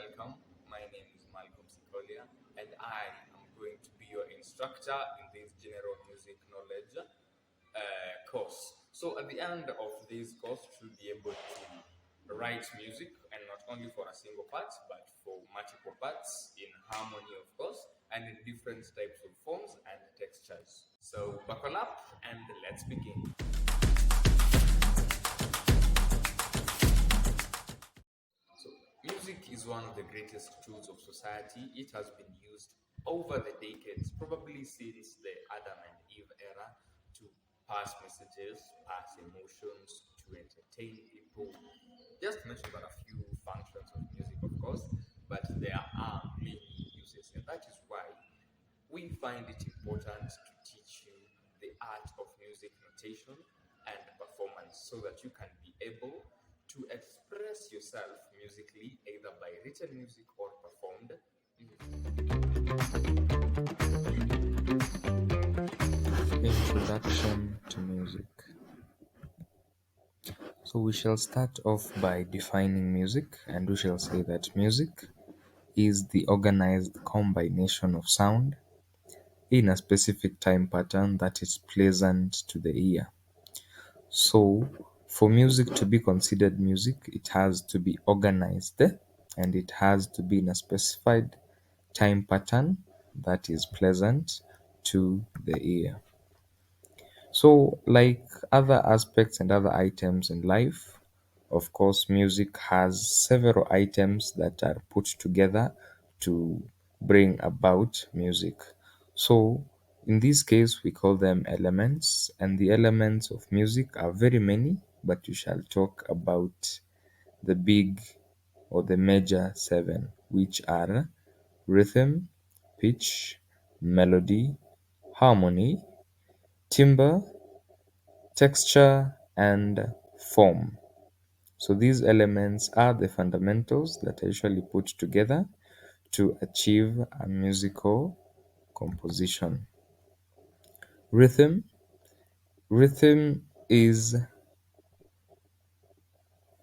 welcome. My name is Malcolm Sikolia, and I am going to be your instructor in this general music knowledge course. So, at the end of this course, you should be able to write music, and not only for a single part, but for multiple parts in harmony, of course, and in different types of forms and textures. So, buckle up and let's begin. So, music is one of the greatest tools of society. It has been used over the decades, probably since the Adam and Eve era, to pass messages, pass emotions, to entertain people. Just to mention but a few functions of music, of course, but there are many uses, and that is why we find it important to teach you the art of music notation and performance so that you can be able to express yourself musically either by written music or performed music. Introduction to music. So we shall start off by defining music, and we shall say that music is the organized combination of sound in a specific time pattern that is pleasant to the ear. So for music to be considered music, it has to be organized and it has to be in a specified time pattern that is pleasant to the ear. So, like other aspects and other items in life, of course, music has several items that are put together to bring about music. So, in this case, we call them elements, and the elements of music are very many, but we shall talk about the big or the major seven, which are rhythm, pitch, melody, harmony, timbre, texture, and form. So these elements are the fundamentals that are usually put together to achieve a musical composition. Rhythm. Rhythm is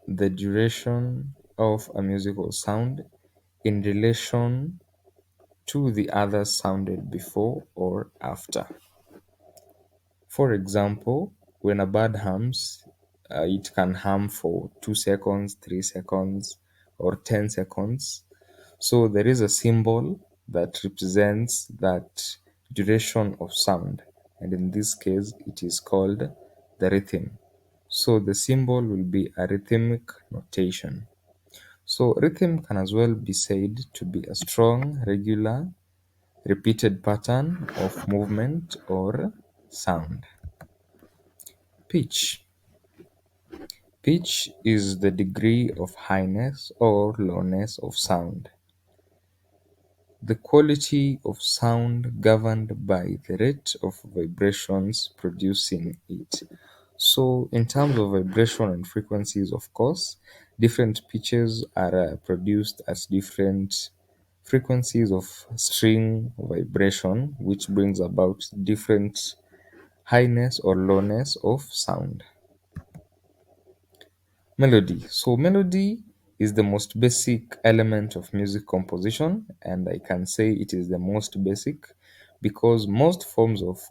the duration of a musical sound in relation to the others sounded before or after. For example, when a bird hums, it can hum for 2 seconds, 3 seconds, or 10 seconds. So there is a symbol that represents that duration of sound, and in this case, it is called the rhythm. So the symbol will be a rhythmic notation. So rhythm can as well be said to be a strong, regular, repeated pattern of movement or sound. Pitch. Pitch is the degree of highness or lowness of sound. The quality of sound governed by the rate of vibrations producing it. So, in terms of vibration and frequencies, of course, different pitches are produced as different frequencies of string vibration, which brings about different highness or lowness of sound. Melody. So melody is the most basic element of music composition, and I can say it is the most basic because most forms of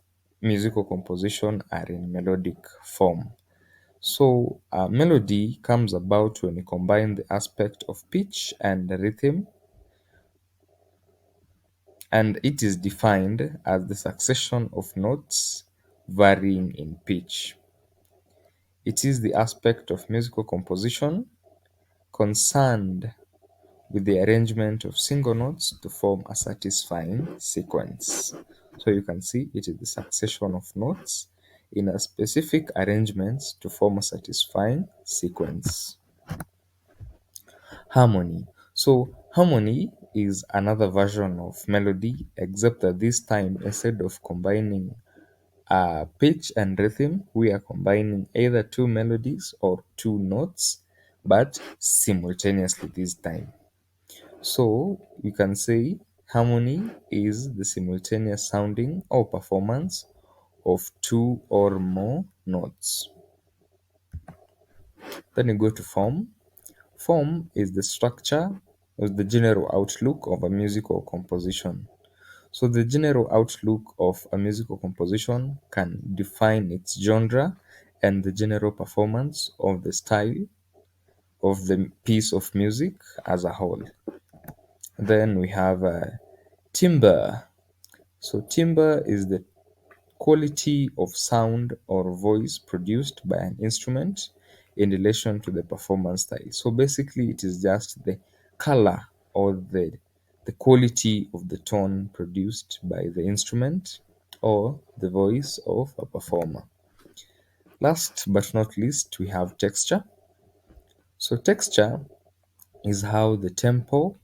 musical composition are in melodic form. So melody comes about when you combine the aspect of pitch and rhythm, and it is defined as the succession of notes varying in pitch. It is the aspect of musical composition concerned with the arrangement of single notes to form a satisfying sequence. So you can see it is the succession of notes in a specific arrangement to form a satisfying sequence. Harmony. So harmony is another version of melody, except that this time instead of combining pitch and rhythm, we are combining either two melodies or two notes, but simultaneously this time. So we can say harmony is the simultaneous sounding or performance of two or more notes. Then you go to form. Form is the structure the general outlook of a musical composition. So, the general outlook of a musical composition can define its genre and the general performance of the style of the piece of music as a whole. Then we have timbre. So, timbre is the quality of sound or voice produced by an instrument in relation to the performance style. So basically, it is just the color or the quality of the tone produced by the instrument or the voice of a performer. Last but not least, we have texture. So texture is how the tempo,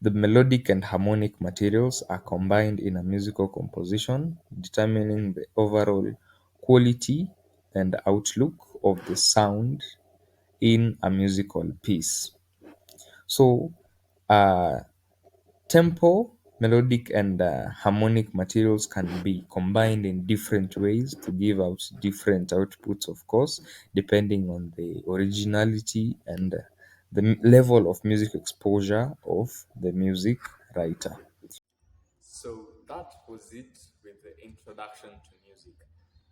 the melodic and harmonic materials are combined in a musical composition, determining the overall quality and outlook of the sound in a musical piece. So, uh, tempo, melodic, and harmonic materials can be combined in different ways to give out different outputs, of course, depending on the originality and the level of music exposure of the music writer. So that was it with the introduction to music.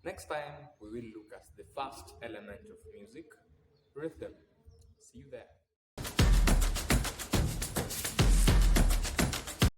Next time, we will look at the first element of music, rhythm. See you there.